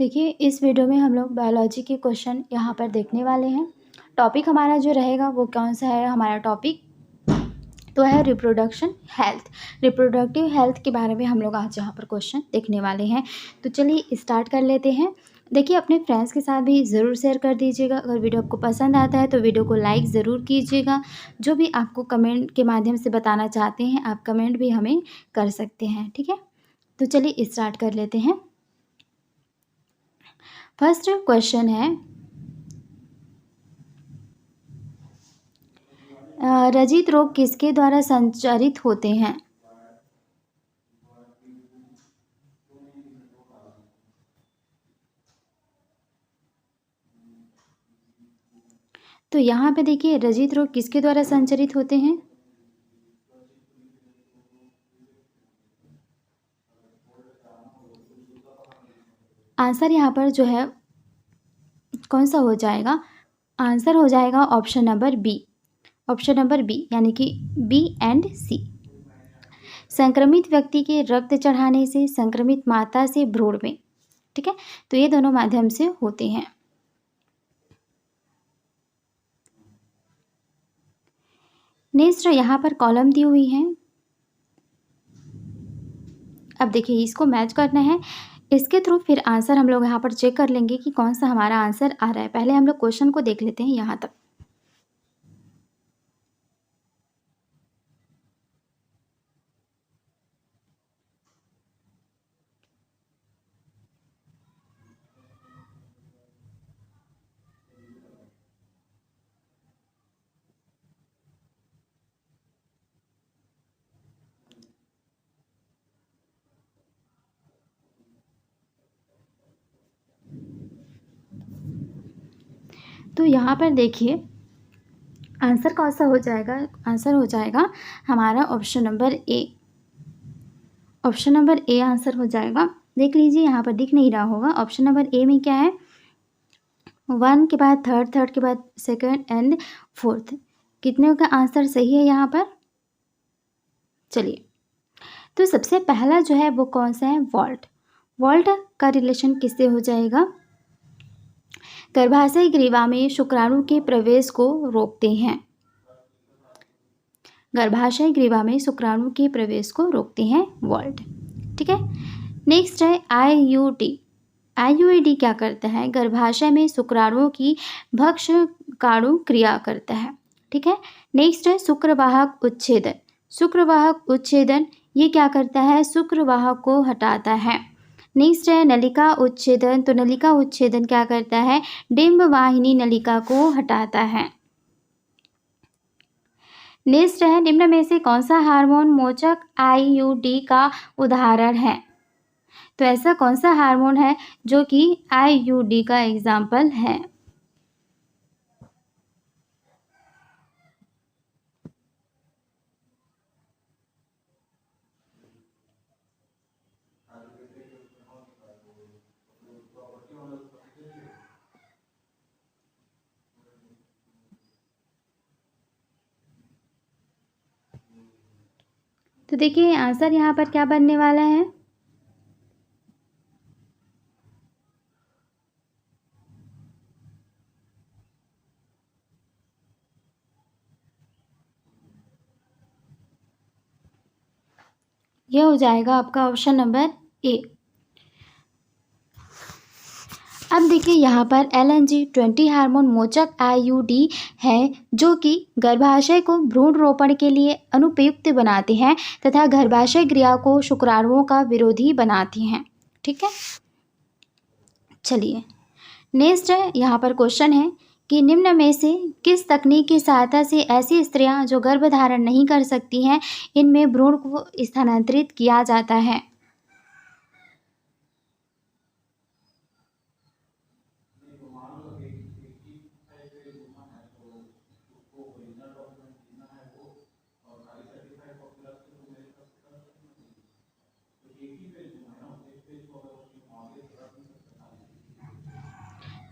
देखिए, इस वीडियो में हम लोग बायोलॉजी के क्वेश्चन यहाँ पर देखने वाले हैं। टॉपिक हमारा जो रहेगा वो कौन सा है, हमारा टॉपिक तो है रिप्रोडक्शन हेल्थ। रिप्रोडक्टिव हेल्थ के बारे में हम लोग आज यहाँ पर क्वेश्चन देखने वाले हैं। तो चलिए स्टार्ट कर लेते हैं। देखिए, अपने फ्रेंड्स के साथ भी ज़रूर शेयर कर दीजिएगा। अगर वीडियो आपको पसंद आता है तो वीडियो को लाइक ज़रूर कीजिएगा। जो भी आपको कमेंट के माध्यम से बताना चाहते हैं, आप कमेंट भी हमें कर सकते हैं, ठीक है। तो चलिए स्टार्ट कर लेते हैं। फर्स्ट क्वेश्चन है, रजित रोग किसके द्वारा संचारित होते हैं? तो यहाँ पे देखिए, रजित रोग किसके द्वारा संचारित होते हैं? आंसर यहाँ पर जो है कौन सा हो जाएगा? आंसर हो जाएगा option number B. Option number B यानी कि बी एंड सी। संक्रमित व्यक्ति के रक्त चढ़ाने से, संक्रमित माता से भ्रूण में, ठीक है। तो ये दोनों माध्यम से होते हैं। नेक्स्ट यहाँ पर कॉलम दी हुई है। अब देखिए, इसको मैच करना है। इसके थ्रू फिर आंसर हम लोग यहाँ पर चेक कर लेंगे कि कौन सा हमारा आंसर आ रहा है। पहले हम लोग क्वेश्चन को देख लेते हैं यहाँ तक। तो यहाँ पर देखिए, आंसर कौन सा हो जाएगा? आंसर हो जाएगा हमारा option number A. Option number A answer हो जाएगा। देख लीजिए, यहाँ पर दिख नहीं रहा होगा। ऑप्शन नंबर ए में क्या है? 1 के बाद थर्ड, थर्ड के बाद सेकंड एंड फोर्थ। कितने का आंसर सही है यहाँ पर? चलिए, तो सबसे पहला जो है वो कौन सा है? वॉल्ट। वॉल्ट का रिलेशन किससे हो जाएगा? गर्भाशय ग्रीवा में शुक्राणु के प्रवेश को रोकते हैं। गर्भाशय ग्रीवा में शुक्राणु के प्रवेश को रोकते हैं वॉल्ट, ठीक है। नेक्स्ट है आईयूडी। आईयूडी क्या करता है? गर्भाशय में शुक्राणुओं की भक्षकाणु क्रिया करता है, ठीक है। नेक्स्ट है शुक्रवाहक उच्छेदन। शुक्रवाहक उच्छेदन ये क्या करता है? शुक्रवाहक को हटाता है। नेक्स्ट है नलिका उच्छेदन। तो नलिका उच्छेदन क्या करता है? डिंब वाहिनी नलिका को हटाता है। नेक्स्ट है निम्न में से कौन सा हार्मोन मोचक आईयूडी का उदाहरण है? तो ऐसा कौन सा हार्मोन है जो कि आईयूडी का एग्जाम्पल है? तो देखिए, आंसर यहाँ पर क्या बनने वाला है? यह हो जाएगा आपका ऑप्शन नंबर ए। अब देखिए, यहाँ पर LNG-20 हार्मोन मोचक आईयूडी है जो कि गर्भाशय को भ्रूण रोपण के लिए अनुपयुक्त बनाते हैं तथा गर्भाशय क्रिया को शुक्राणुओं का विरोधी बनाती हैं, ठीक है। चलिए, नेक्स्ट है यहाँ पर क्वेश्चन है कि निम्न में से किस तकनीक की सहायता से ऐसी स्त्रियां जो गर्भधारण नहीं कर सकती हैं, इनमें भ्रूण को स्थानांतरित किया जाता है?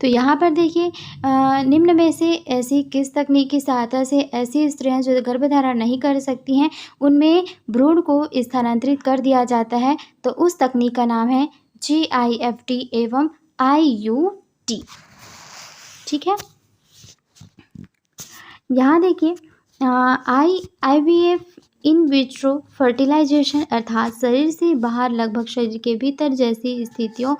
तो यहाँ पर देखिए, निम्न में से ऐसी किस तकनीक की सहायता से ऐसी स्त्रियां जो गर्भधारण नहीं कर सकती हैं उनमें भ्रूण को स्थानांतरित कर दिया जाता है? तो उस तकनीक का नाम है GIFT एवं IUT। ठीक है, यहाँ देखिए IVF इन विट्रो फर्टिलाइजेशन अर्थात शरीर से बाहर लगभग शरीर के भीतर जैसी स्थितियों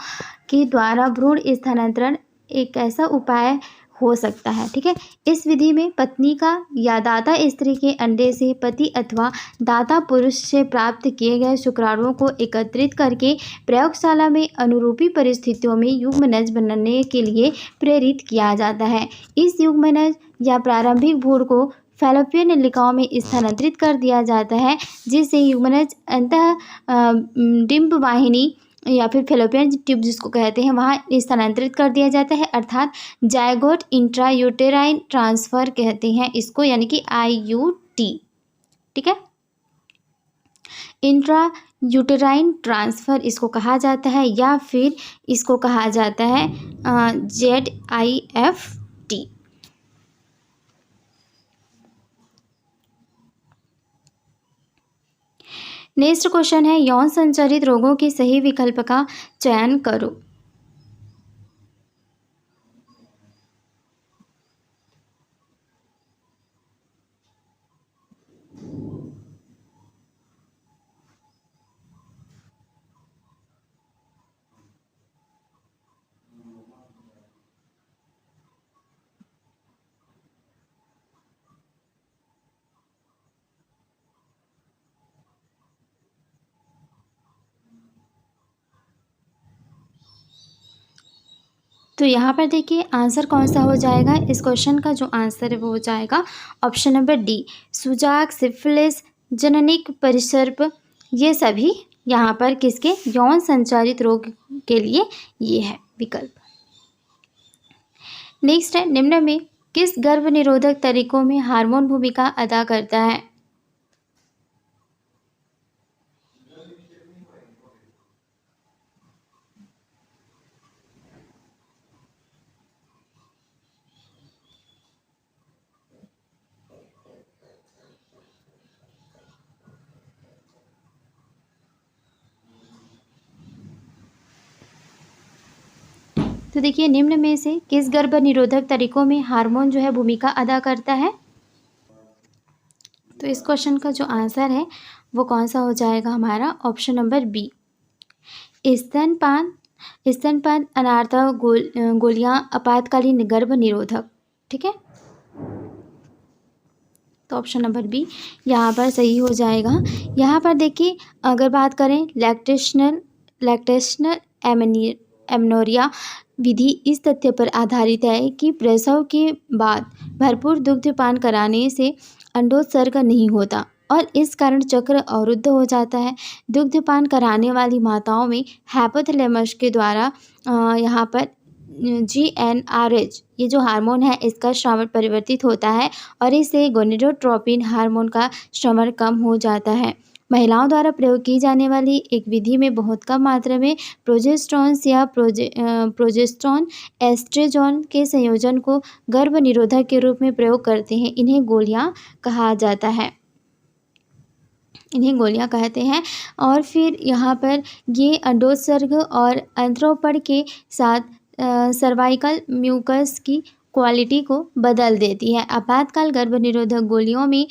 के द्वारा भ्रूण स्थानांतरण एक ऐसा उपाय हो सकता है। ठीक है, इस विधि में पत्नी का या दाता स्त्री के अंडे से पति अथवा दाता पुरुष से प्राप्त किए गए शुक्राणुओं को एकत्रित करके प्रयोगशाला में अनुरूपी परिस्थितियों में युग्मनज बनने के लिए प्रेरित किया जाता है। इस युग्मनज या प्रारंभिक भ्रूण को फैलोपियन नलिकाओं में स्थानांतरित कर दिया जाता है, जिससे युग्मनज अंतः डिंब वाहिनी या फिर फैलोपियन ट्यूब जिसको कहते हैं वहाँ स्थानांतरित कर दिया जाता है, अर्थात जायगोट इंट्रायूटेराइन ट्रांसफ़र कहते हैं इसको, यानी कि IUT। ठीक है, इंट्रा यूटेराइन ट्रांसफ़र इसको कहा जाता है, या फिर इसको कहा जाता है ZIFT। नेक्स्ट क्वेश्चन है, यौन संचारित रोगों के सही विकल्प का चयन करो। तो यहाँ पर देखिए आंसर कौन सा हो जाएगा, इस क्वेश्चन का जो आंसर है वो हो जाएगा ऑप्शन नंबर डी, सुजाक, सिफिलिस, जननिक परिसर्प, ये सभी यहाँ पर किसके, यौन संचारित रोग के लिए ये है विकल्प। नेक्स्ट है, निम्न में किस गर्भ निरोधक तरीकों में हार्मोन भूमिका अदा करता है। तो देखिए निम्न में से किस गर्भ निरोधक तरीकों में हार्मोन जो है भूमिका अदा करता है। तो इस क्वेश्चन का जो आंसर है वो कौन सा हो जाएगा हमारा, ऑप्शन नंबर बी, स्तनपान अनार्थ गोलियां आपातकालीन गर्भ निरोधक। ठीक है, तो ऑप्शन नंबर बी यहाँ पर सही हो जाएगा। यहाँ पर देखिए अगर बात करें लैक्टेशनल एमनोरिया विधि इस तथ्य पर आधारित है कि प्रसव के बाद भरपूर दुग्धपान कराने से अंडोत्सर्ग नहीं होता और इस कारण चक्र अवरुद्ध हो जाता है। दुग्धपान कराने वाली माताओं में हाइपोथैलेमस के द्वारा यहाँ पर GnRH ये जो हार्मोन है इसका श्रवण परिवर्तित होता है और इससे गोनेडोट्रोपिन हार्मोन का श्रवण कम हो जाता है। महिलाओं द्वारा प्रयोग की जाने वाली एक विधि में बहुत कम मात्रा में प्रोजेस्टेरॉन या प्रोजेस्टेरॉन एस्ट्रोजन के संयोजन को गर्भ निरोधक के रूप में प्रयोग करते हैं। इन्हें गोलियां कहा जाता है, इन्हें गोलियां कहते हैं। और फिर यहाँ पर ये अंडोत्सर्ग और अंत्रोपण के साथ सर्वाइकल म्यूकस की क्वालिटी को बदल देती है। आपातकाल गर्भ निरोधक गोलियों में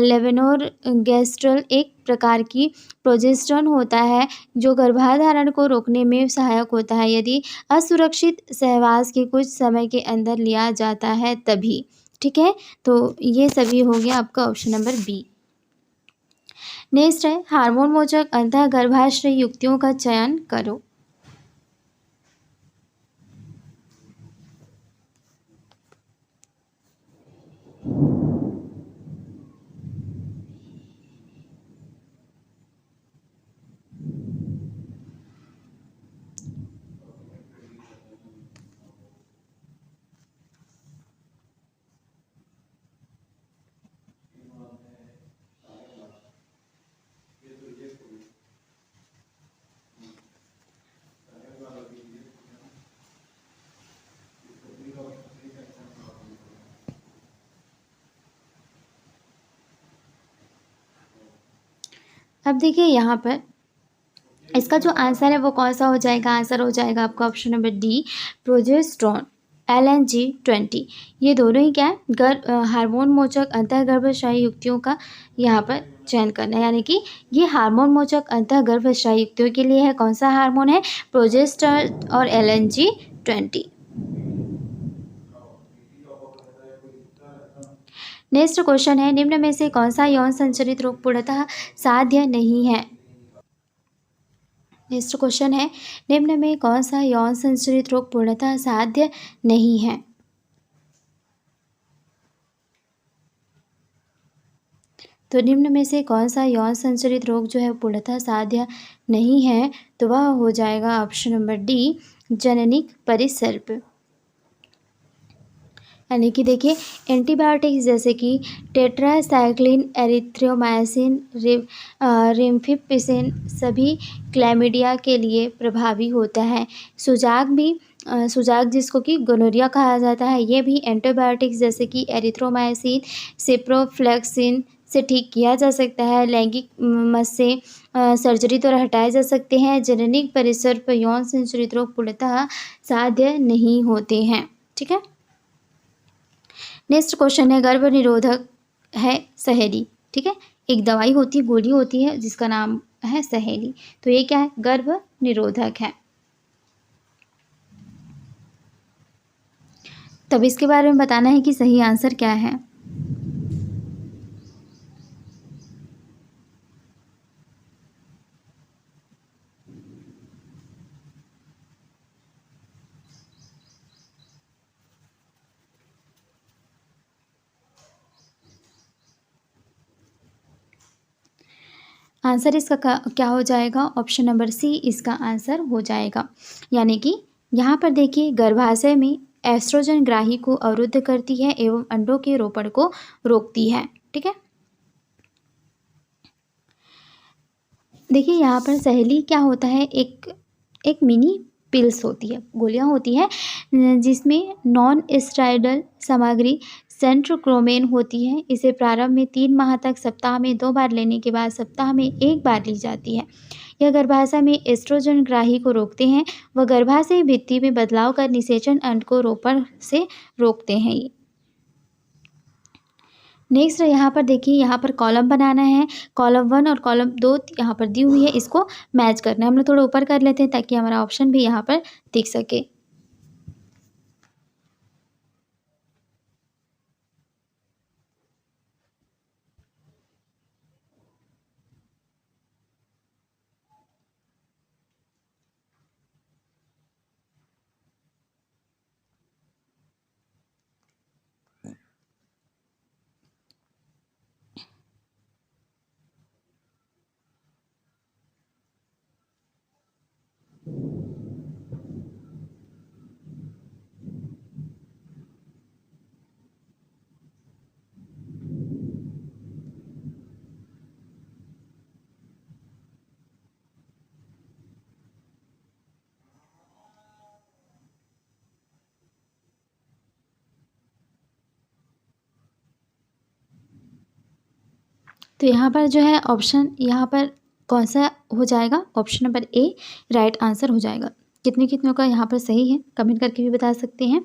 लेवोनोरगेस्ट्रल एक प्रकार की प्रोजेस्टेरॉन होता है जो गर्भाधारण को रोकने में सहायक होता है यदि असुरक्षित सहवास के कुछ समय के अंदर लिया जाता है तभी। ठीक है, तो ये सभी हो गया आपका ऑप्शन नंबर बी। नेक्स्ट है, हार्मोन मोचक अंतः गर्भाशय युक्तियों का चयन करो। अब देखिए यहाँ पर इसका जो आंसर है वो कौन सा हो जाएगा? आंसर हो जाएगा आपका option number D, progesterone, LNG-20। ये दोनों ही क्या है? हार्मोन मोचक अंतःगर्भाशयी युक्तियों का यहाँ पर चयन करना है, यानी कि ये हार्मोन मोचक अंतःगर्भाशयी युक्तियों के लिए है। कौन सा हार्मोन है? प्रोजेस्टेरोन और LNG-20। नेक्स्ट क्वेश्चन है, निम्न में से कौन सा यौन संचरित रोग पूर्णतः साध्य नहीं है? नेक्स्ट क्वेश्चन है, निम्न में कौन सा यौन संचरित रोग पूर्णतः साध्य नहीं है? तो निम्न में से कौन सा यौन संचरित रोग जो है पूर्णतः साध्य नहीं है? तो वह हो जाएगा ऑप्शन नंबर डी, जननिक परिसर्प। यानी कि देखिए, एंटीबायोटिक्स जैसे कि टेट्रासाइक्लिन, एरिथ्रोमाइसिन, रिम्फापेसिन सभी क्लैमिडिया के लिए प्रभावी होता है। सुजाग जिसको कि गोनोरिया कहा जाता है, ये भी एंटीबायोटिक्स जैसे कि एरिथ्रोमाइसिन, सिप्रोफ्लेक्सिन से ठीक किया जा सकता है। लैंगिक मस्से सर्जरी द्वारा हटाए जा सकते हैं। जननिक परिसर्प यौन संचरित रोग पूर्णतः साध्य नहीं होते हैं। ठीक है। नेक्स्ट क्वेश्चन है, गर्भ निरोधक है सहेली। ठीक है, एक दवाई होती है, गोली होती है जिसका नाम है सहेली। तो ये क्या है? गर्भ निरोधक है। तब इसके बारे में बताना है कि सही आंसर क्या है। आंसर इसका क्या हो जाएगा? ऑप्शन नंबर सी इसका आंसर हो जाएगा। यानी कि यहाँ पर देखिए, गर्भाशय में एस्ट्रोजन ग्राही को अवरुद्ध करती है एवं अंडों के रोपण को रोकती है। ठीक है, देखिए यहाँ पर सहेली क्या होता है, एक मिनी पिल्स होती है, गोलियां होती है जिसमें नॉन स्टेरॉइडल सामग्री सेंट्रोक्रोमेन होती है। इसे प्रारंभ में 3 माह तक सप्ताह में 2 बार लेने के बाद सप्ताह में 1 बार ली जाती है। यह गर्भाशय में एस्ट्रोजन ग्राही को रोकते हैं व गर्भाशय भित्ति में बदलाव कर निषेचन अंड को रोपण से रोकते हैं। ये नेक्स्ट यहाँ पर देखिए, यहाँ पर कॉलम बनाना है। कॉलम 1 और कॉलम 2 यहाँ पर दी हुई है, इसको मैच करना है। हम लोग थोड़ा ऊपर कर लेते हैं ताकि हमारा ऑप्शन भी यहाँ पर दिख सके। तो यहाँ पर जो है ऑप्शन, यहाँ पर कौन सा हो जाएगा? Option number A right answer हो जाएगा। कितने कितनों का यहाँ पर सही है कमेंट करके भी बता सकते हैं।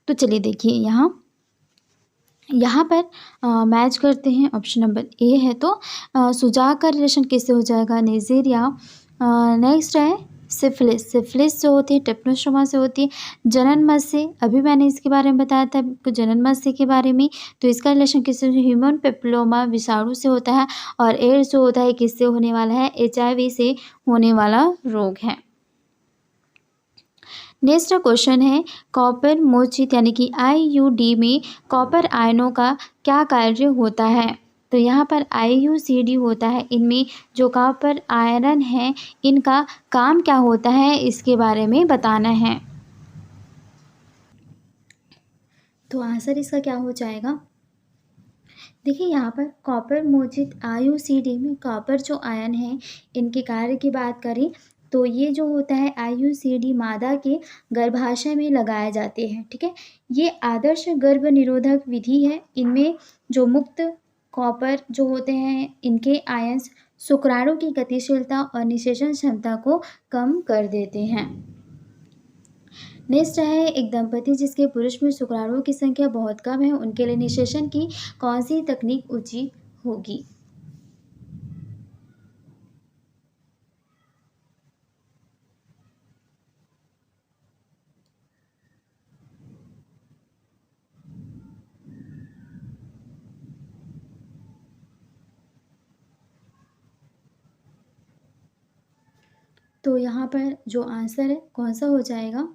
तो चलिए देखिए, यहाँ पर मैच करते हैं। ऑप्शन नंबर ए है, तो सुजाग का रिलेशन किससे हो जाएगा? नाइजीरिया। नेक्स्ट है सिफिलिस। सिफिलिस जो होती है टेपनोस्टोमा से होती है। जनन से, अभी मैंने इसके बारे में बताया था आपको, जनन से के बारे में। तो इसका रिलेशन किससे? ह्यूमन पेप्लोमा विषाणु से होता है। और एड्स जो होता है किससे होने वाला है? HIV से होने वाला रोग है। नेक्स्ट क्वेश्चन है, कॉपर मोचित यानी कि IUD में कॉपर आयनों का क्या कार्य होता है? तो यहाँ पर IUCD होता है। इनमें जो कॉपर आयरन है, इनका काम क्या होता है, इसके बारे में बताना है। तो आंसर इसका क्या हो जाएगा? देखिए यहाँ पर कॉपर मोचित IUCD में कॉपर जो आयन है, इनके कार्य की बात करें तो ये जो होता है IUCD मादा के गर्भाशय में लगाए जाते हैं। ठीक है, ये आदर्श गर्भ निरोधक विधि है। इनमें जो मुक्त कॉपर जो होते हैं, इनके आयंस शुक्राणु की गतिशीलता और निषेचन क्षमता को कम कर देते हैं। नेक्स्ट है, एक दंपति जिसके पुरुष में शुक्राणुओं की संख्या बहुत कम है, उनके लिए निषेचन की कौन सी तकनीक उचित होगी? तो यहाँ पर जो आंसर है कौन सा हो जाएगा?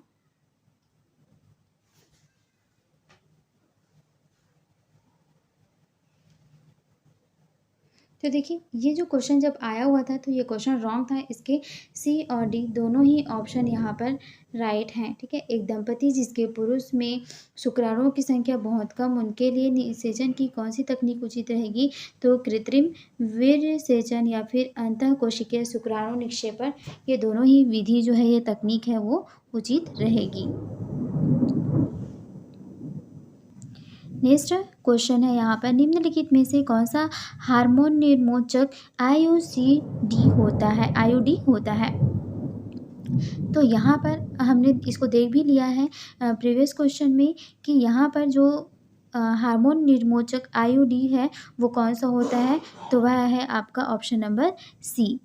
तो देखिए, ये जो क्वेश्चन जब आया हुआ था तो ये क्वेश्चन रॉन्ग था। इसके सी और डी दोनों ही ऑप्शन यहाँ पर राइट हैं। ठीक है, एक दंपति जिसके पुरुष में शुक्राणुओं की संख्या बहुत कम, उनके लिए निषेचन की कौन सी तकनीक उचित रहेगी? तो कृत्रिम वीर्य सेचन या फिर अंतःकोशिकीय शुक्राणु निक्षेपण, ये दोनों ही विधि जो है, ये तकनीक है वो उचित रहेगी। नेक्स्ट क्वेश्चन है यहाँ पर, निम्नलिखित में से कौन सा हार्मोन निर्मोचक आईयूडी होता है? तो यहाँ पर हमने इसको देख भी लिया है प्रीवियस क्वेश्चन में कि यहाँ पर जो हार्मोन निर्मोचक आईयूडी है वो कौन सा होता है? तो वह है आपका option number C,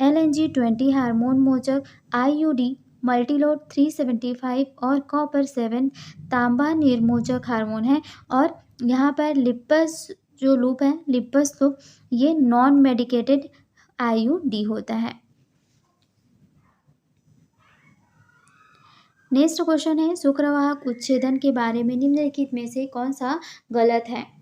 LNG-20 hormone मोचक आईयूडी मल्टीलोड 375 और कॉपर 7 तांबा निर्मोचक हार्मोन है। और यहाँ पर लिपस जो लूप है, लिपस लूप, ये नॉन मेडिकेटेड आईयूडी होता है। नेक्स्ट क्वेश्चन है, शुक्रवाहक उच्छेदन के बारे में निम्नलिखित में से कौन सा गलत है?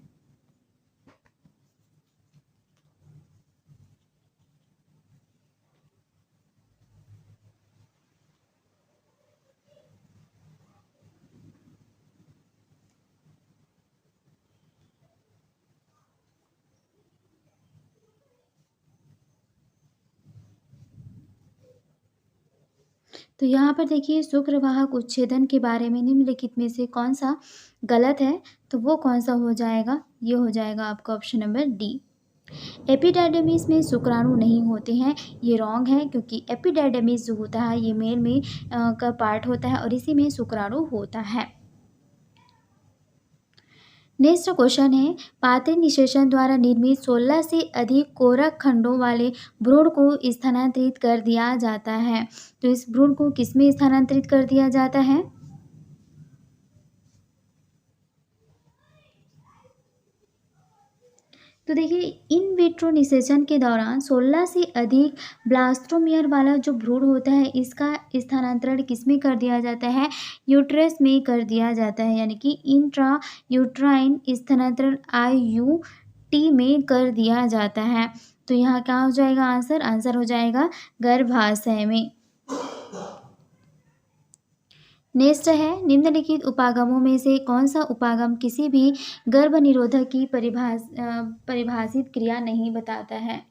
तो यहाँ पर देखिए, शुक्रवाहक उच्छेदन के बारे में निम्नलिखित में से कौन सा गलत है? तो वो कौन सा हो जाएगा? ये हो जाएगा आपका ऑप्शन नंबर डी, एपिडाइडमिस में शुक्राणु नहीं होते हैं। ये रॉन्ग है क्योंकि एपिडाइडमिस जो होता है ये मेल में का पार्ट होता है और इसी में शुक्राणु होता है। नेक्स्ट क्वेश्चन है, पात्र निषेचन द्वारा निर्मित 16 से अधिक कोरक खंडों वाले भ्रूण को स्थानांतरित कर दिया जाता है। तो इस भ्रूण को किसमें स्थानांतरित कर दिया जाता है? तो देखिए, इन विट्रो निषेचन के दौरान 16 से अधिक ब्लास्टोमियर वाला जो भ्रूण होता है इसका स्थानांतरण किसमें कर दिया जाता है? यूट्रस में कर दिया जाता है, यानी कि इंट्रा यूट्राइन स्थानांतरण IUT में कर दिया जाता है। तो यहाँ क्या हो जाएगा आंसर? आंसर हो जाएगा गर्भाशय में। नेक्स्ट है, निम्नलिखित उपागमों में से कौन सा उपागम किसी भी गर्भनिरोधक की परिभाषित क्रिया नहीं बताता है?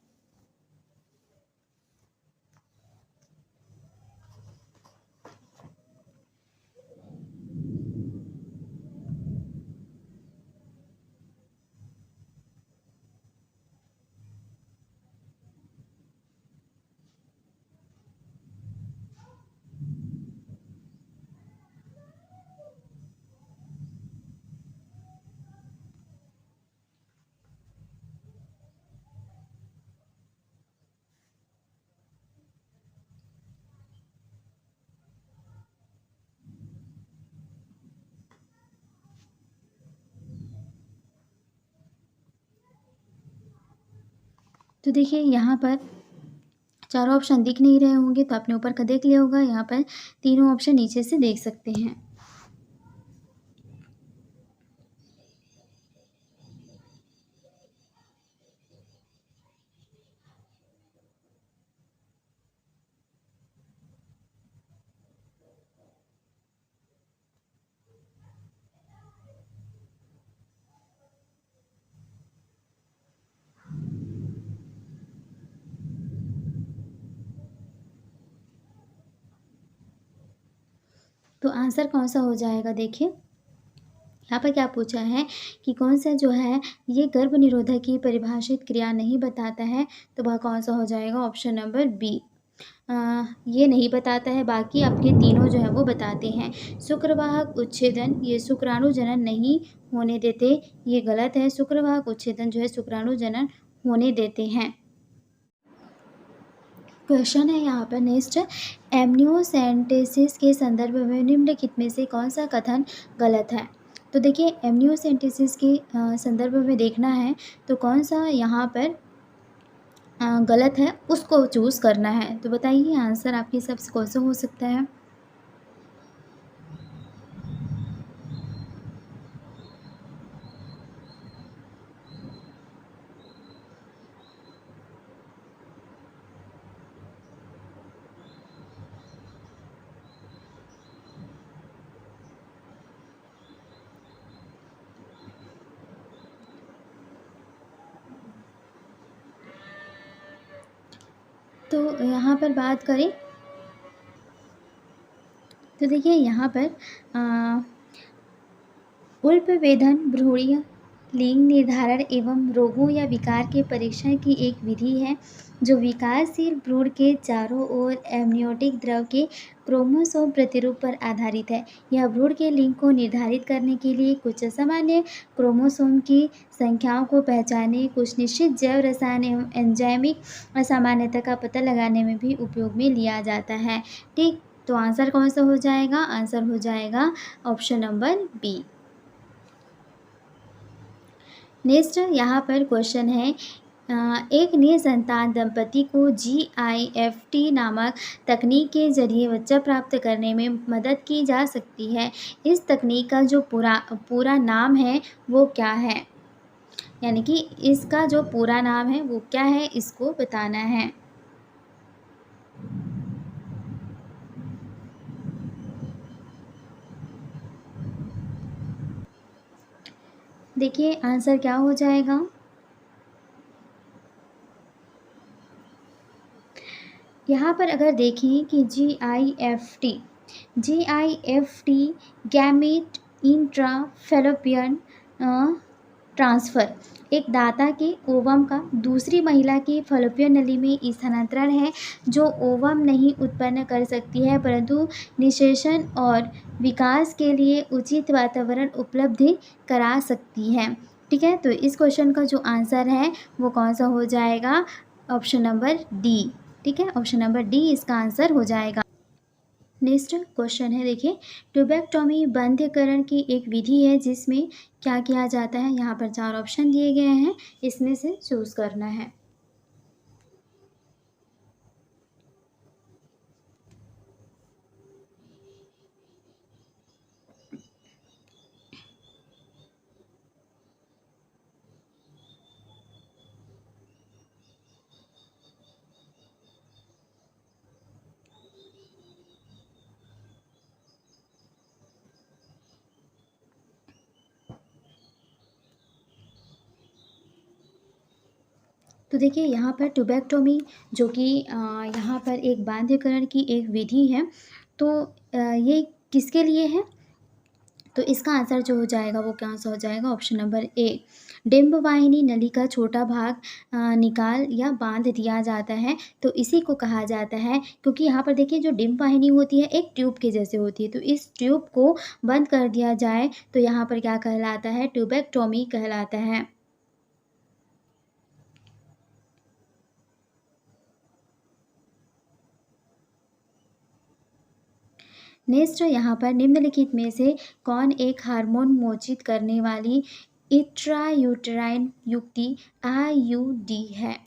तो देखिए, यहाँ पर चारों ऑप्शन दिख नहीं रहे होंगे तो आपने ऊपर का देख लिया होगा। यहाँ पर तीनों ऑप्शन नीचे से देख सकते हैं। तो आंसर कौन सा हो जाएगा? देखिए, यहाँ पर क्या पूछा है कि कौन सा जो है ये गर्भ निरोधक की परिभाषित क्रिया नहीं बताता है, तो वह कौन सा हो जाएगा? Option number B. ये नहीं बताता है, बाकी आपके तीनों जो है वो बताते हैं। शुक्रवाहक उच्छेदन ये शुक्राणु जनन नहीं होने देते, ये गलत है। शुक्रवाहक उच्छेदन जो है शुक्राणु जनन होने देते हैं। क्वेश्चन है यहाँ पर नेक्स्ट, एमनियोसेंटेसिस के संदर्भ में निम्नलिखित में से कौन सा कथन गलत है? तो देखिए एमनियोसेंटेसिस के संदर्भ में देखना है तो कौन सा यहाँ पर गलत है उसको चूज़ करना है। तो बताइए आंसर आपके हिसाब से कौन सा हो सकता है? तो यहाँ पर बात करें तो देखिए यहाँ पर उल्पवेधन भ्रूणीय लिंग निर्धारण एवं रोगों या विकार के परीक्षण की एक विधि है जो विकासशील भ्रूण के चारों ओर एमनियोटिक द्रव के क्रोमोसोम प्रतिरूप पर आधारित है। यह भ्रूण के लिंग को निर्धारित करने के लिए कुछ सामान्य क्रोमोसोम की संख्याओं को पहचानने, कुछ निश्चित जैव रसायन एवं एंजाइमिक असामान्यता का पता लगाने में भी उपयोग में लिया जाता है। ठीक, तो आंसर कौन सा हो जाएगा? आंसर हो जाएगा ऑप्शन नंबर बी। नेक्स्ट यहाँ पर क्वेश्चन है, एक निसंतान दंपति को GIFT नामक तकनीक के जरिए बच्चा प्राप्त करने में मदद की जा सकती है। इस तकनीक का जो पूरा नाम है वो क्या है? यानी कि इसका जो पूरा नाम है वो क्या है, इसको बताना है। देखिए आंसर क्या हो जाएगा? यहाँ पर अगर देखें कि GIFT गैमेट इंट्राफैलोपियन ट्रांसफ़र एक दाता के ओवम का दूसरी महिला की फैलोपियन नली में स्थानांतरण है जो ओवम नहीं उत्पन्न कर सकती है परंतु निषेचन और विकास के लिए उचित वातावरण उपलब्ध करा सकती है। ठीक है, तो इस क्वेश्चन का जो आंसर है वो कौन सा हो जाएगा? Option number D. ठीक है, ऑप्शन नंबर डी इसका आंसर हो जाएगा। नेक्स्ट क्वेश्चन है, देखिए ट्यूबेक्टोमी बंध्यकरण की एक विधि है जिसमें क्या किया जाता है? यहाँ पर 4 ऑप्शन दिए गए हैं, इसमें से चूज़ करना है। तो देखिए यहाँ पर ट्यूबेक्टोमी जो कि यहाँ पर एक बांध्यकरण की एक विधि है, तो ये किसके लिए है? तो इसका आंसर जो हो जाएगा वो क्या आंसर हो जाएगा? Option number A. डिंबवाहिनी नली का छोटा भाग निकाल या बांध दिया जाता है तो इसी को कहा जाता है, क्योंकि यहाँ पर देखिए जो डिंबवाहिनी होती है एक ट्यूब के जैसे होती है, तो इस ट्यूब को बंद कर दिया जाए तो यहाँ पर क्या कहलाता है? ट्यूबेक्टोमी कहलाता है। नेक्स्ट यहाँ पर निम्नलिखित में से कौन एक हार्मोन मोचित करने वाली इंट्रायूटेराइन युक्ति IUD है?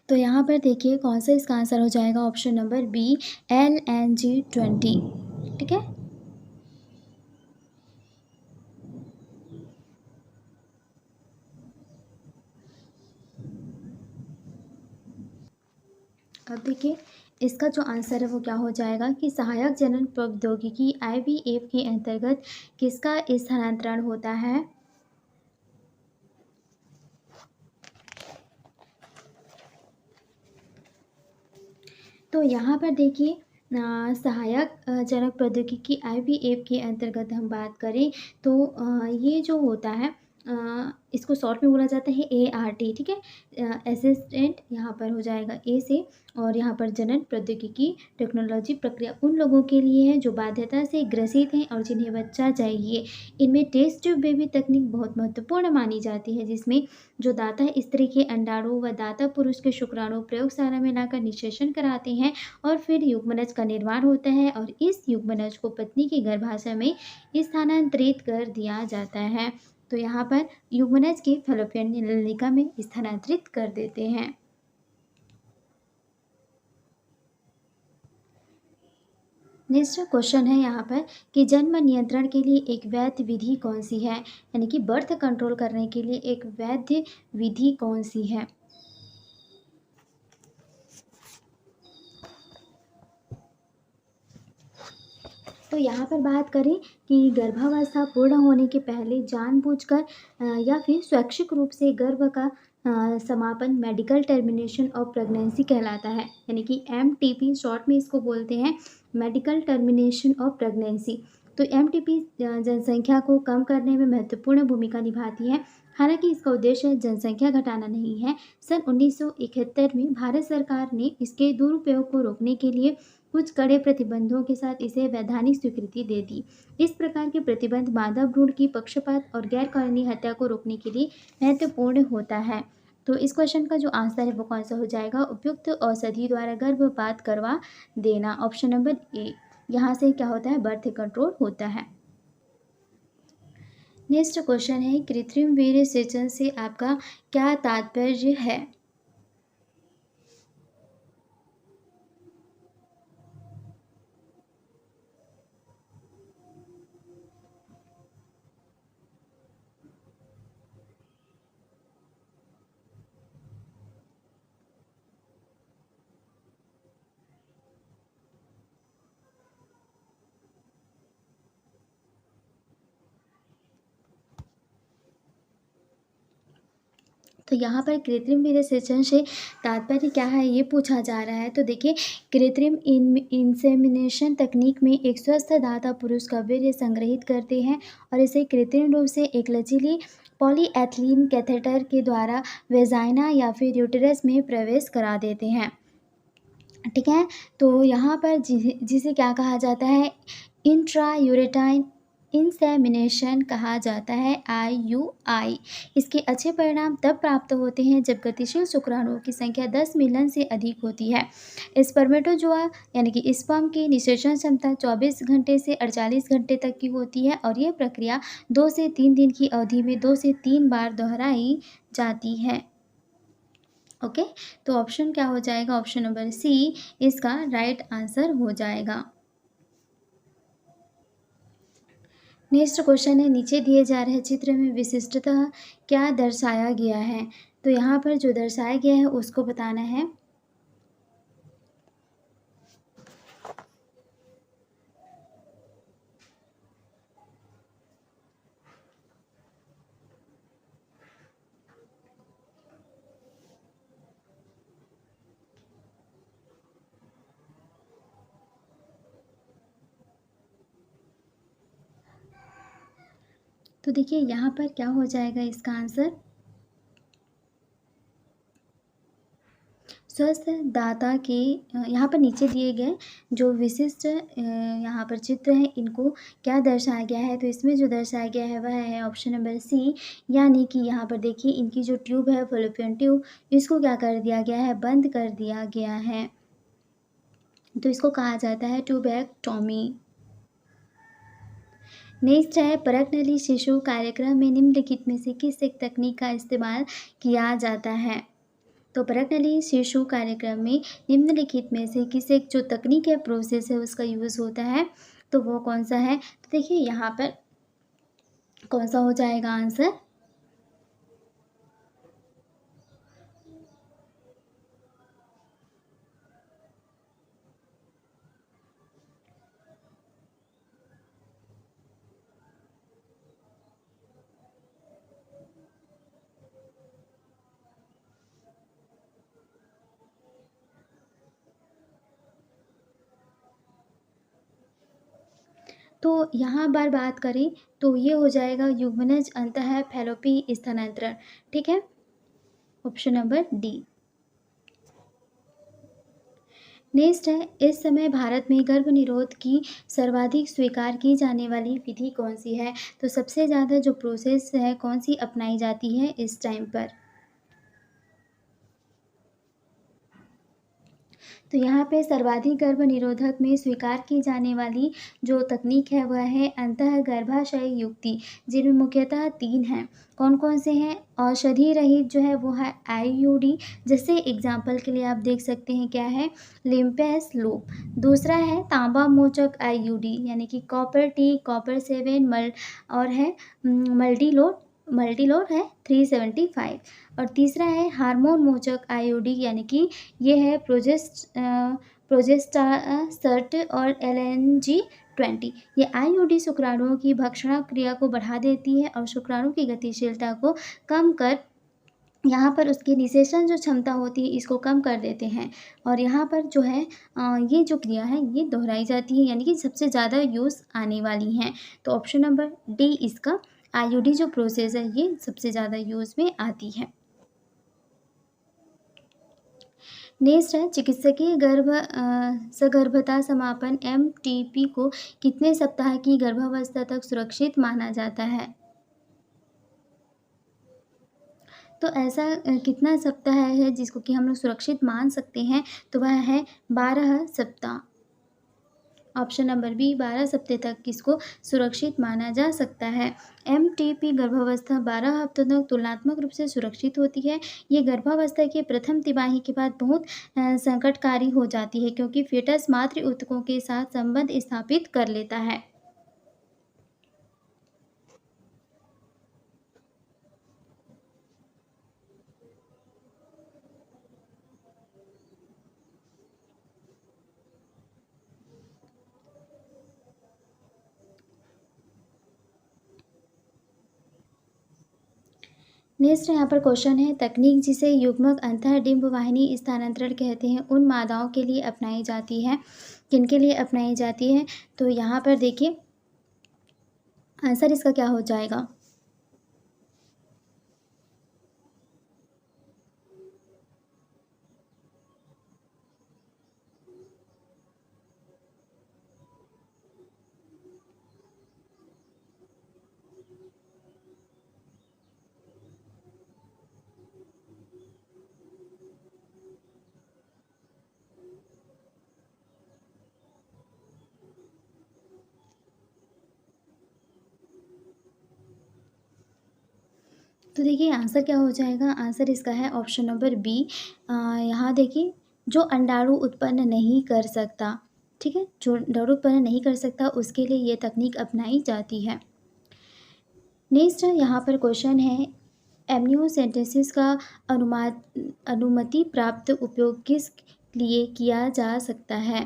तो यहाँ पर देखिए कौन सा इसका आंसर हो जाएगा? Option number B LNG20। ठीक है, अब देखिए इसका जो आंसर है वो क्या हो जाएगा कि सहायक जनन प्रौद्योगिकी IVF के अंतर्गत किसका स्थानांतरण होता है। तो यहाँ पर देखिए सहायक जनक प्रौद्योगिकी IVF के अंतर्गत हम बात करें तो ये जो होता है इसको शॉर्ट में बोला जाता है ART, ठीक है। असिस्टेंट यहाँ पर हो जाएगा A से, और यहाँ पर जनन प्रौद्योगिकी टेक्नोलॉजी प्रक्रिया उन लोगों के लिए है जो बाध्यता से ग्रसित हैं और जिन्हें बच्चा चाहिए। इनमें टेस्ट ट्यूब बेबी तकनीक बहुत महत्वपूर्ण मानी जाती है, जिसमें जो दाता स्त्री के अंडाणु व दाता पुरुष के शुक्राणु प्रयोगशाला में लाकर निषेचन कराते हैं और फिर युग्मनज का निर्माण होता है और इस युग्मनज को पत्नी के गर्भाशय में स्थानांतरित कर दिया जाता है। तो यहाँ पर युग्मनज के फलोपियन नलिका में स्थानांतरित कर देते हैं। नेक्स्ट क्वेश्चन है यहाँ पर कि जन्म नियंत्रण के लिए एक वैध विधि कौन सी है, यानी कि बर्थ कंट्रोल करने के लिए एक वैध विधि कौन सी है। तो यहाँ पर बात करें कि गर्भावस्था पूर्ण होने के पहले जानबूझकर या फिर स्वैच्छिक रूप से गर्भ का समापन मेडिकल टर्मिनेशन ऑफ प्रेगनेंसी कहलाता है, यानी कि MTP शॉर्ट में इसको बोलते हैं, मेडिकल टर्मिनेशन ऑफ प्रेगनेंसी। तो MTP जनसंख्या को कम करने में महत्वपूर्ण भूमिका निभाती है। हालांकि इसका उद्देश्य जनसंख्या घटाना नहीं है। सन 1971 में भारत सरकार ने इसके दुरुपयोग को रोकने के लिए कुछ कड़े प्रतिबंधों के साथ इसे वैधानिक स्वीकृति दे दी। इस प्रकार के प्रतिबंध मादा भ्रूण की पक्षपात और गैर कानूनी हत्या को रोकने के लिए महत्वपूर्ण होता है। तो इस क्वेश्चन का जो आंसर है वो कौन सा हो जाएगा, उपयुक्त औषधि द्वारा गर्भपात करवा देना, ऑप्शन नंबर A। यहाँ से क्या होता है, बर्थ कंट्रोल होता है। नेक्स्ट क्वेश्चन है कृत्रिम वीर्य सेचन से आपका क्या तात्पर्य है। तो यहाँ पर कृत्रिम वीर्य सेचन से तात्पर्य क्या है ये पूछा जा रहा है। तो देखिए, कृत्रिम इंसेमिनेशन तकनीक में एक स्वस्थ दाता पुरुष का वीर्य संग्रहित करते हैं और इसे कृत्रिम रूप से एक लचीली पॉलीएथिलीन कैथेटर के द्वारा वेजाइना या फिर यूटेरस में प्रवेश करा देते हैं, ठीक है। तो यहाँ पर जिसे क्या कहा जाता है, इंट्रा यूरेटाइन इंसेमिनेशन कहा जाता है, IUI। इसके अच्छे परिणाम तब प्राप्त होते हैं जब गतिशील शुक्राणुओं की संख्या 10 मिलियन से अधिक होती है। स्पर्मेटोजोआ यानी कि स्पर्म की निषेचन क्षमता 24 घंटे से 48 घंटे तक की होती है और ये प्रक्रिया 2 से 3 दिन की अवधि में 2 से 3 बार दोहराई जाती है। ओके, तो ऑप्शन क्या हो जाएगा, ऑप्शन नंबर C इसका राइट आंसर हो जाएगा। नेक्स्ट क्वेश्चन है नीचे दिए जा रहे चित्र में विशिष्टतः क्या दर्शाया गया है। तो यहाँ पर जो दर्शाया गया है उसको बताना है। तो देखिए यहाँ पर क्या हो जाएगा इसका आंसर, स्वस्थ दाता के यहाँ पर नीचे दिए गए जो विशिष्ट यहाँ पर चित्र हैं इनको क्या दर्शाया गया है। तो इसमें जो दर्शाया गया है वह है ऑप्शन नंबर C, यानी कि यहाँ पर देखिए इनकी जो ट्यूब है फॉलोपियन ट्यूब, इसको क्या कर दिया गया है, बंद कर दिया गया है। तो इसको कहा जाता है ट्यूबेक्टोमी। नेक्स्ट है परकनली शिशु कार्यक्रम में निम्नलिखित में से किस एक तकनीक का इस्तेमाल किया जाता है। तो परकनली शिशु कार्यक्रम में निम्नलिखित में से किस एक जो तकनीक है, प्रोसेस है, उसका यूज़ होता है, तो वो कौन सा है। तो देखिए यहाँ पर कौन सा हो जाएगा आंसर, तो यहाँ बार बात करें तो ये हो जाएगा युग्मनज अंतः फैलोपी स्थानांतरण। ठीक है, ऑप्शन नंबर डी। नेक्स्ट है, इस समय भारत में गर्भ निरोध की सर्वाधिक स्वीकार की जाने वाली विधि कौन सी है? तो सबसे ज़्यादा जो प्रोसेस है कौन सी अपनाई जाती है इस टाइम पर? तो यहाँ पे सर्वाधिक गर्भ निरोधक में स्वीकार की जाने वाली जो तकनीक है वह है अंतः गर्भाशय युक्ति, जिनमें मुख्यतः 3 हैं। कौन कौन से हैं? औषधि रहित जो है वो है आईयूडी, जैसे एग्जाम्पल के लिए आप देख सकते हैं क्या है, लिम्पेस लूप। दूसरा है तांबा मोचक आईयूडी यानी कि कॉपर टी, कॉपर 7 मल और है मल्टीलोड है 375। और तीसरा है हार्मोन मोचक आईयूडी यानी कि ये है प्रोजेस्टासर्ट और LNG-20। ये आईयूडी शुक्राणुओं की भक्षण क्रिया को बढ़ा देती है और शुक्राणु की गतिशीलता को कम कर, यहाँ पर उसकी निषेचन जो क्षमता होती है इसको कम कर देते हैं। और यहाँ पर जो है ये जो क्रिया है ये दोहराई जाती है, यानी कि सबसे ज़्यादा यूज़ आने वाली हैं। तो ऑप्शन नंबर डी इसका आईयूडी जो प्रोसेस है ये सबसे ज़्यादा यूज़ में आती है। नेक्स्ट है, चिकित्सकीय सगर्भता समापन MTP को कितने सप्ताह की गर्भावस्था तक सुरक्षित माना जाता है? तो ऐसा कितना सप्ताह है जिसको कि हम लोग सुरक्षित मान सकते हैं? तो वह है 12 सप्ताह। ऑप्शन नंबर बी 12 सप्ताह तक किसको सुरक्षित माना जा सकता है। MTP गर्भावस्था 12 हफ्तों तक तुलनात्मक रूप से सुरक्षित होती है। ये गर्भावस्था के प्रथम तिमाही के बाद बहुत संकटकारी हो जाती है, क्योंकि फेटस मातृ ऊतकों के साथ संबंध स्थापित कर लेता है। नेक्स्ट यहाँ पर क्वेश्चन है, तकनीक जिसे युग्मक अंतःडिंब वाहिनी स्थानांतरण कहते हैं उन मादाओं के लिए अपनाई जाती है, किनके लिए अपनाई जाती है? तो यहाँ पर देखिए आंसर इसका क्या हो जाएगा। तो देखिए आंसर क्या हो जाएगा, आंसर इसका है ऑप्शन नंबर बी। यहाँ देखिए जो अंडाणु उत्पन्न नहीं कर सकता, ठीक है, जो अंडाणु उत्पन्न नहीं कर सकता उसके लिए ये तकनीक अपनाई जाती है। नेक्स्ट यहाँ पर क्वेश्चन है, एमनियोसेंटेसिस का अनुमति प्राप्त उपयोग किस लिए किया जा सकता है?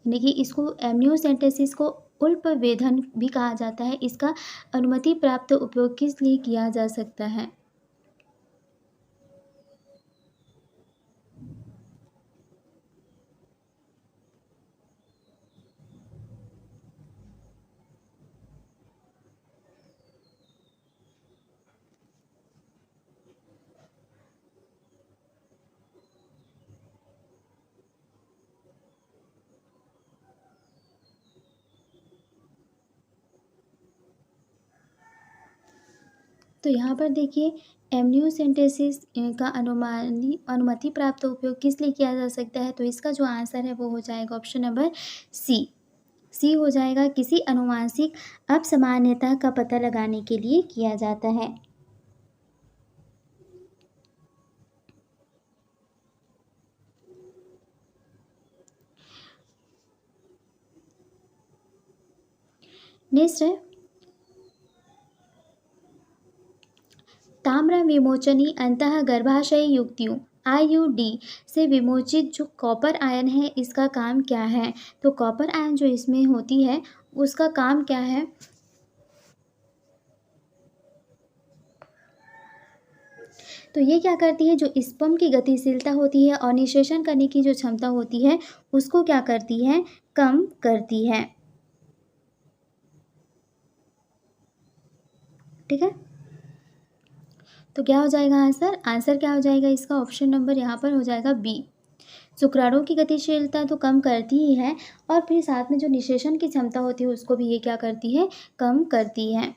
यानी कि इसको एमनियोसेंटेसिस को अल्पवेधन भी कहा जाता है। इसका अनुमति प्राप्त उपयोग किस लिए किया जा सकता है? तो यहाँ पर देखिए एमनियोसेंटेसिस का अनुमति प्राप्त उपयोग किस लिए किया जा सकता है? तो इसका जो आंसर है वो हो जाएगा ऑप्शन नंबर सी हो जाएगा, किसी अनुवांशिक असामान्यता का पता लगाने के लिए किया जाता है। नेक्स्ट है, ताम्र विमोचनी अंतः गर्भाशय युक्तियों IUD से विमोचित जो कॉपर आयन है इसका काम क्या है? तो कॉपर आयन जो इसमें होती है उसका काम क्या है? तो ये क्या करती है, जो स्पर्म की गतिशीलता होती है और निषेचन करने की जो क्षमता होती है उसको क्या करती है, कम करती है। ठीक है। तो क्या हो जाएगा आंसर? आंसर क्या हो जाएगा इसका? ऑप्शन नंबर यहाँ पर हो जाएगा बी। शुक्राणुओं की गतिशीलता तो कम करती ही है और फिर साथ में जो निषेचन की क्षमता होती है उसको भी ये क्या करती है? कम करती है।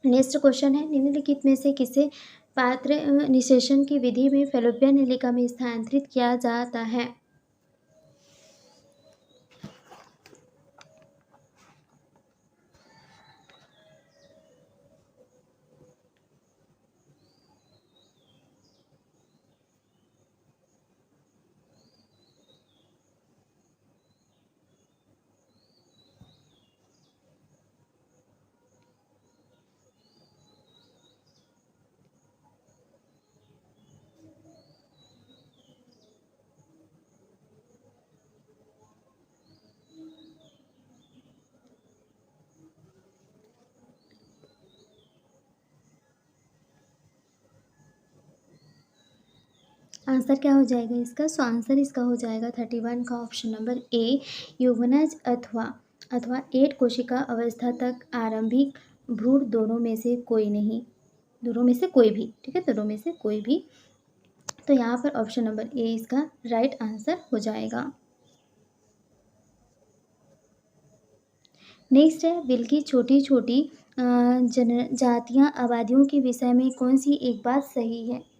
नेक्स्ट क्वेश्चन है, निम्नलिखित में से किसे पात्र निषेचन की विधि में फैलोपियन नलिका में स्थानांतरित किया जाता है? आंसर क्या हो जाएगा इसका? सो आंसर इसका हो जाएगा 31 का ऑप्शन नंबर ए, युवनज अथवा 8 कोशिका अवस्था तक आरंभिक भ्रूण दोनों में से कोई नहीं, दोनों में से कोई भी, ठीक है, दोनों में से कोई भी। तो यहाँ पर ऑप्शन नंबर ए इसका राइट आंसर हो जाएगा। नेक्स्ट है, बिल की छोटी छोटी जनजातियाँ आबादियों के विषय में कौन सी एक बात सही है?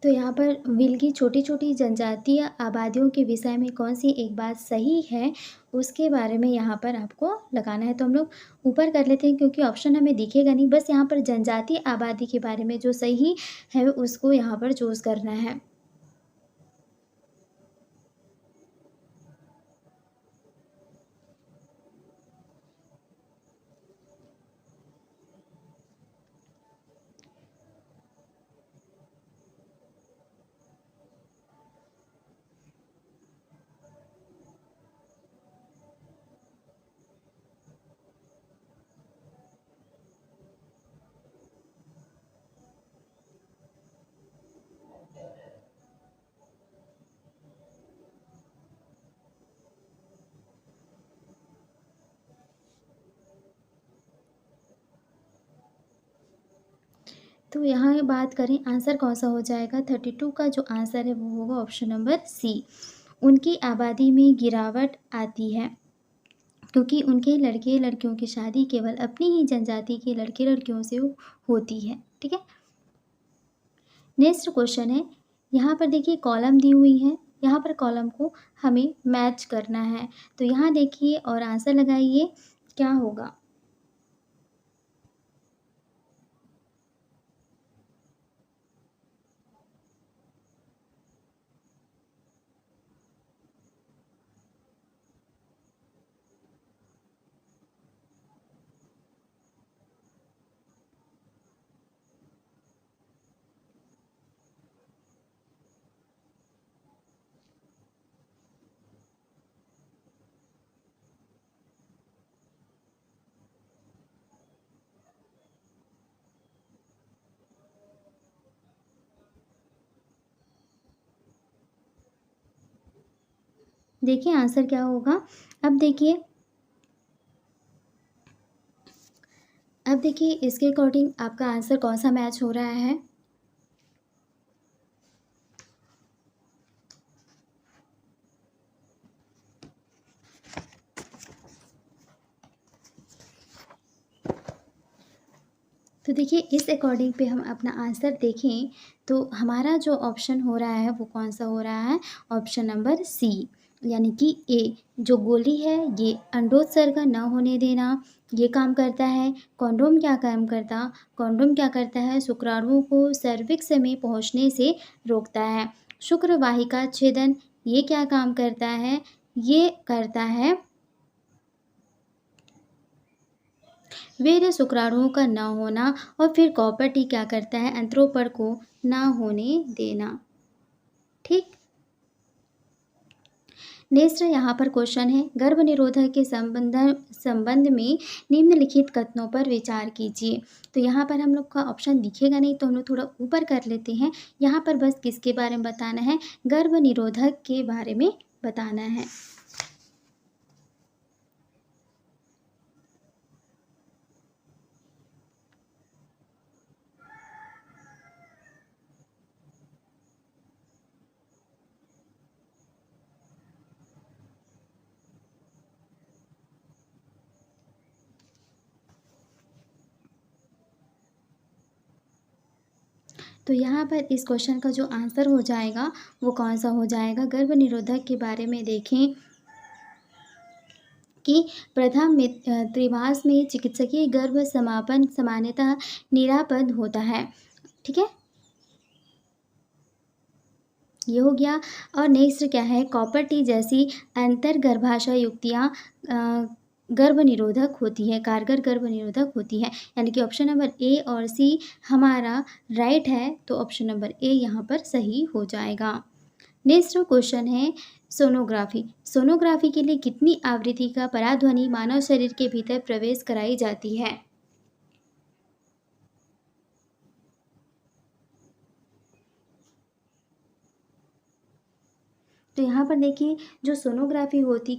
तो यहाँ पर व्हील की छोटी छोटी जनजातीय आबादियों के विषय में कौन सी एक बात सही है, उसके बारे में यहाँ पर आपको लगाना है। तो हम लोग ऊपर कर लेते हैं क्योंकि ऑप्शन हमें दिखेगा नहीं, बस यहाँ पर जनजातीय आबादी के बारे में जो सही है उसको यहाँ पर चूज़ करना है। तो यहाँ बात करें आंसर कौन सा हो जाएगा, 32 का जो आंसर है वो होगा ऑप्शन नंबर सी। उनकी आबादी में गिरावट आती है क्योंकि उनके लड़के लड़कियों की शादी केवल अपनी ही जनजाति के लड़के लड़कियों से होती है, ठीक है। नेक्स्ट क्वेश्चन है, यहाँ पर देखिए कॉलम दी हुई है, यहाँ पर कॉलम को हमें मैच करना है। तो यहाँ देखिए और आंसर लगाइए क्या होगा। देखिए आंसर क्या होगा। अब देखिए इसके अकॉर्डिंग आपका आंसर कौन सा मैच हो रहा है। तो देखिए इस अकॉर्डिंग पे हम अपना आंसर देखें तो हमारा जो ऑप्शन हो रहा है वो कौन सा हो रहा है, ऑप्शन नंबर सी, यानी कि ए जो गोली है ये अंडोत्सर्ग न होने देना ये काम करता है। कॉन्डोम क्या काम करता, कॉन्डोम क्या करता है, शुक्राणुओं को सर्विक्स में पहुंचने से रोकता है। शुक्र वाहिका छेदन ये क्या काम करता है, ये करता है वीर्य शुक्राणुओं का न होना, और फिर कॉपर टी क्या करता है, अंत्रोपर को न होने देना, ठीक। नेक्स्ट यहाँ पर क्वेश्चन है, गर्भ निरोधक के संबंध में निम्नलिखित कथनों पर विचार कीजिए। तो यहाँ पर हम लोग का ऑप्शन दिखेगा नहीं, तो हम लोग थोड़ा ऊपर कर लेते हैं। यहाँ पर बस किसके बारे में बताना है, गर्भ निरोधक के बारे में बताना है। तो यहाँ पर इस क्वेश्चन का जो आंसर हो जाएगा वो कौन सा हो जाएगा, गर्भ निरोधक के बारे में देखें कि प्रथम त्रिमास में चिकित्सकीय गर्भ समापन सामान्यतः निरापद होता है। ठीक है, ये हो गया। और नेक्स्ट क्या है, कॉपर टी जैसी अंतर्गर्भाशय युक्तियाँ गर्भ निरोधक होती है, कारगर गर्भ निरोधक होती है। यानी कि ऑप्शन नंबर ए और सी हमारा राइट है, तो ऑप्शन नंबर ए यहाँ पर सही हो जाएगा। नेक्स्ट क्वेश्चन है, सोनोग्राफी। सोनोग्राफी के लिए कितनी आवृत्ति का पराध्वनि मानव शरीर के भीतर प्रवेश कराई जाती है। तो यहाँ पर देखिए, जो सोनोग्राफी होती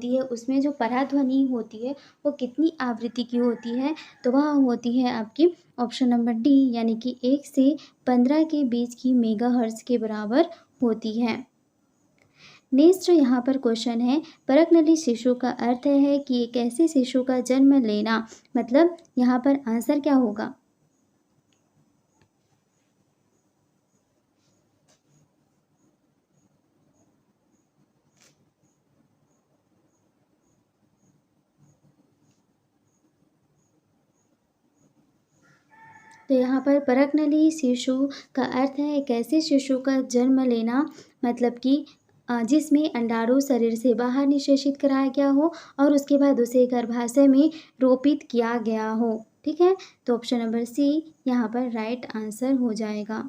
है उसमें जो पराध्वनि होती है वो कितनी आवृत्ति की होती है, तो वह होती है आपकी ऑप्शन नंबर डी, यानी कि 1 से 15 के बीच की मेगाहर्ट्ज के बराबर होती है। नेक्स्ट यहाँ पर क्वेश्चन है, परकनली शिशु का अर्थ है कि एक ऐसे शिशु का जन्म लेना, मतलब यहाँ पर आंसर क्या होगा। तो यहाँ पर परकनली शिशु का अर्थ है एक ऐसे शिशु का जन्म लेना, मतलब कि जिसमें अंडाणु शरीर से बाहर निषेचित कराया गया हो और उसके बाद उसे गर्भाशय में रोपित किया गया हो। ठीक है, तो ऑप्शन नंबर सी यहाँ पर राइट आंसर हो जाएगा।